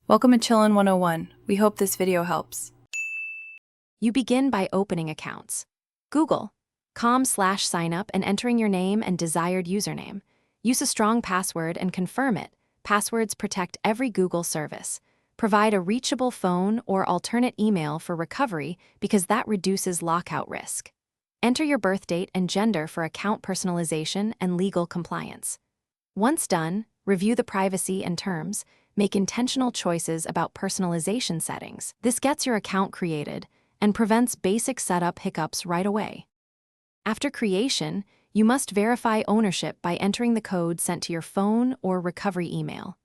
Welcome to Chillin' 101. We hope this video helps. You begin by opening accounts. Google.com/sign up and entering your name and desired username. Use a strong password and confirm it. Passwords protect every Google service. Provide a reachable phone or alternate email for recovery because that reduces lockout risk. Enter your birth date and gender for account personalization and legal compliance. Once done, review the privacy and terms. Make intentional choices about personalization settings. This gets your account created and prevents basic setup hiccups right away. After creation, you must verify ownership by entering the code sent to your phone or recovery email.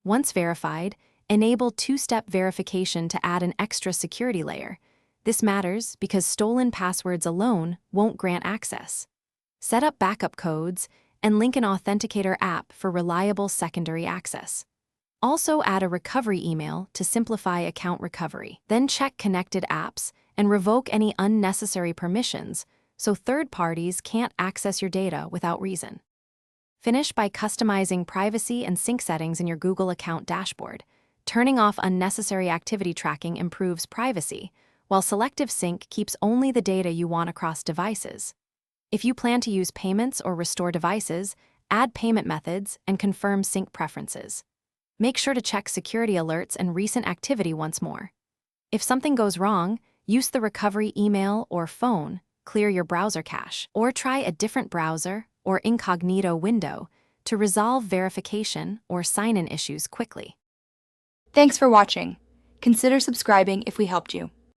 Once verified, enable two-step verification to add an extra security layer. This matters because stolen passwords alone won't grant access. Set up backup codes and link an authenticator app for reliable secondary access. Also add a recovery email to simplify account recovery. Then check connected apps and revoke any unnecessary permissions so third parties can't access your data without reason. Finish by customizing privacy and sync settings in your Google account dashboard. Turning off unnecessary activity tracking improves privacy, while selective sync keeps only the data you want across devices. If you plan to use payments or restore devices, add payment methods and confirm sync preferences. Make sure to check security alerts and recent activity once more. If something goes wrong, use the recovery email or phone, clear your browser cache, or try a different browser or incognito window to resolve verification or sign-in issues quickly. Thanks for watching. Consider subscribing if we helped you.